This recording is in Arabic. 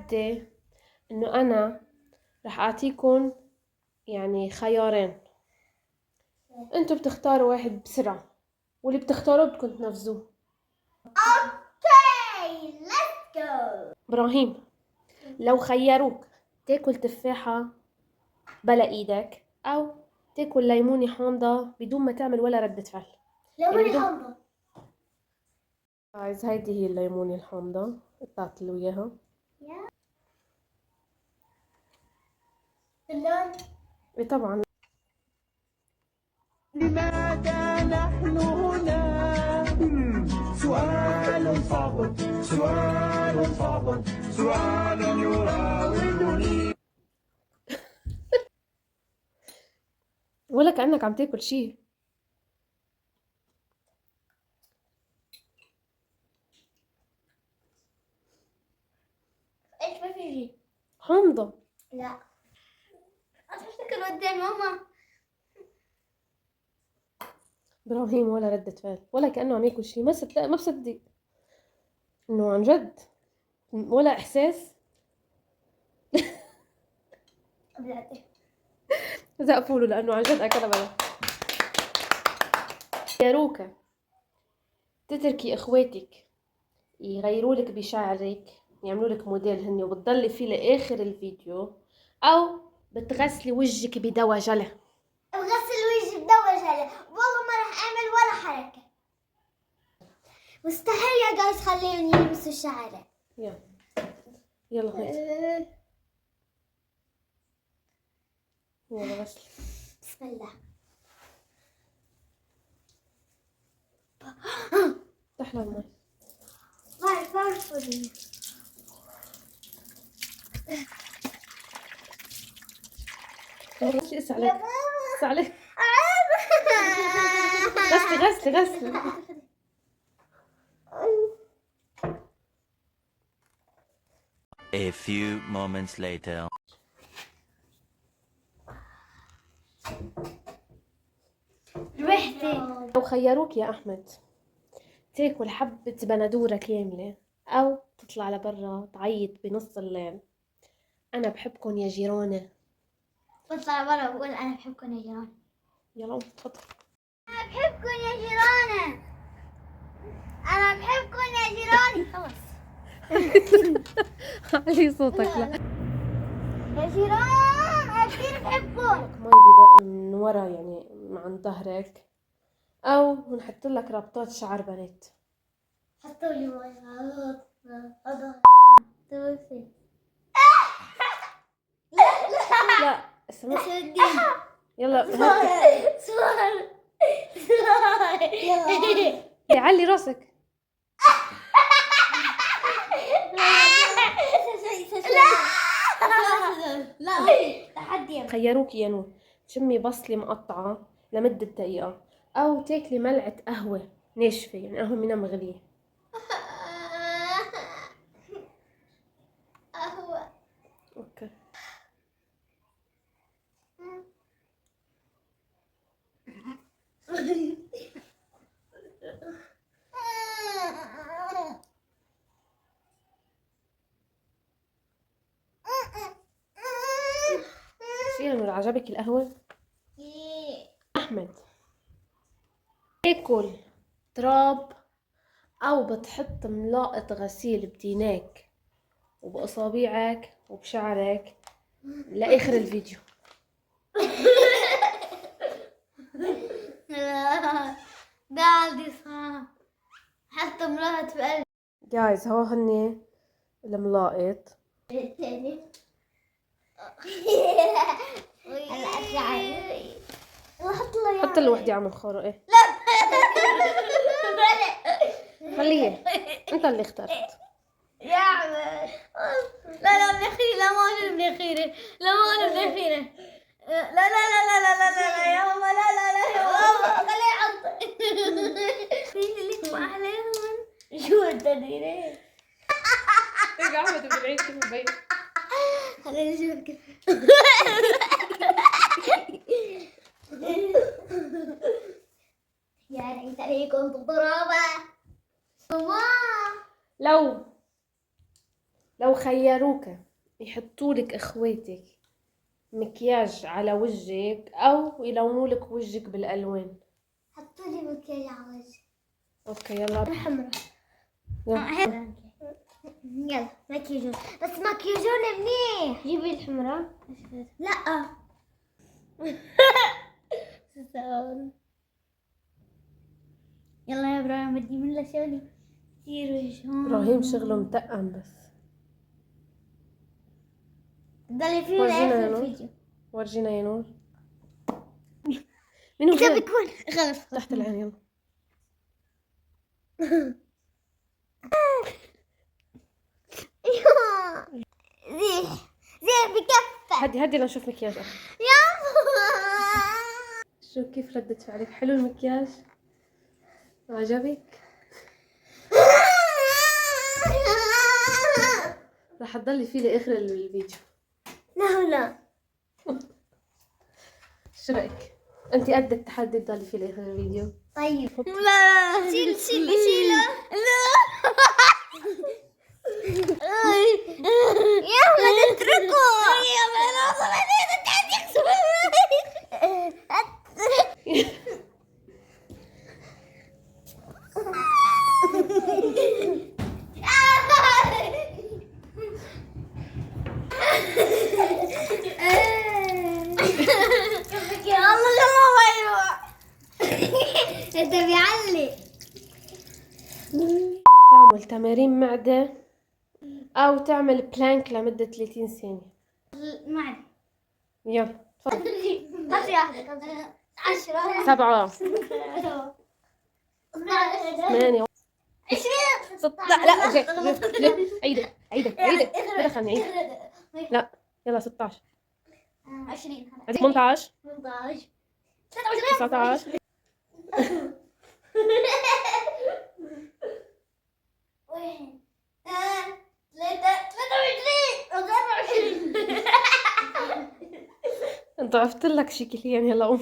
تحدي انه انا رح اعطيكم يعني خيارين، انتوا بتختاروا واحد بسرعة واللي بتختاروه بدكم تنفذوه. اوكي ليتس جو. ابراهيم، لو خيروك تاكل تفاحة بلا ايدك او تاكل ليمونة حامضة بدون ما تعمل ولا ردة فعل. ليموني حامضة. عايز هيدي هي الليمونة الحامضة، قطعت له اياها. اللون. ايه طبعا. لماذا نحن هنا؟ سؤال صعب، سؤال صعب، سؤال يراودني. ولا كأنك عم تاكل شي. ايش ما في؟ حامضة. لا أتذكر قدام ماما. ابراهيم ولا ردة فعل ولا كأنه عم ياكل شي. ما بصدق انه عن جد ولا احساس. زقفوا له لانه عن جد اكلها بلا. يا روكا، تتركي اخواتك يغيروا لك بشعرك، يعملوا لك موديل هني وبتضلي فيه لاخر الفيديو، او بتغسلي وجهك بدواء جلة؟ بغسل وجهي بدواء جلة، والله ما راح اعمل ولا حركة. مستحيل يا جايز خليهم يلبسوا شعره. يلا يلا هات. يلا غسلي. بسم الله. تحلى المي. ما فرفضني. شو اسا عليك؟ اسا عليك. غسلي غسلي غسلي. A few moments later. ريحتي. لو خيروك يا احمد تاكل حبة بندورة كاملة او تطلع لبرا تعيط بنص الليل، انا بحبكم يا جيرانة. بطلع برا بقول انا بحبكم يا جيران. يلا قوم تفضل. انا بحبكم يا جيران. انا بحبكم يا جيراني. خلص. علي صوتك. لا يا جيران انا كثير بحبكم. مي بدق من ورا يعني عن ظهرك، او نحط لك ربطات شعر بنات. حطوا لي مي. توفي. لا اسمع. سدي. يلا هات. صور. علي راسك. لا تحدي. خيروك يا نور تشمي بصلة مقطعة لمدة دقيقة، او تاكلي ملعقة قهوة ناشفة يعني قهوة منها مغلية. قهوة. اوكي. شو يا نور عجبك القهوة؟ احمد، تاكل تراب او بتحط ملاقط غسيل بديناك وبأصابعك وبشعرك لآخر الفيديو؟ ده عندي صعب. حتى مرات بقلبي. جايز هو هني الملاقط. الثاني. هلا شعري. حط له وحدة عم الخرق. ايه خليه انت اللي اخترت. يا عمي. لا لا مناخيري. لا ما انا مناخيري. لا ما انا مناخيري. لا لا لا لا لا لا لا لا يا ماما. لا لا لا يا ماما خليه يحط. خليك مع عليهم. شو التدريب؟ ارجع احمد بالعيد كيف مبين. خليني اشوف كيف. يا ليتني كنت ترابا. ماما لو لو خيروك يحطولك اخواتك مكياج على وجهك او يلونولك وجهك بالالوان. حطوا لي مكياج على وجهي. اوكي يلا. حمرا. يلا. يلا مكياجون، بس مكياجون منيح. جيبي الحمراء. لا. يلا يا ابراهيم بدي من لك شغلي كثير وجهون. ابراهيم شغله متقن بس. ضلي فيه ورجينا لاخر يا نور. الفيديو. ورجينا يا نور. منو اذا هذا؟ بتكون خلص تحت العين يلا. زيح زيح بكفة. هدي لنشوف مكياج أخي. يا شو كيف ردة فعلك؟ حلو المكياج؟ عجبك؟ رح تضلي فيه لاخر الفيديو. لا شو رايك؟ انت قد التحدي تضلي فيه لاخر الفيديو؟ طيب. لا شيله. لا يا احمد اتركه. يا بلا انت بيعلي. تعمل تمارين معدة او تعمل بلانك لمدة 30 ثانية. معدي. يلا تفضل. هاتي واحدة. 10 7 8 20 لا عيدة ما دخلني عيد. لا يلا 16 20 18 18 19 وين 23 ضعفت لك شكليا يلا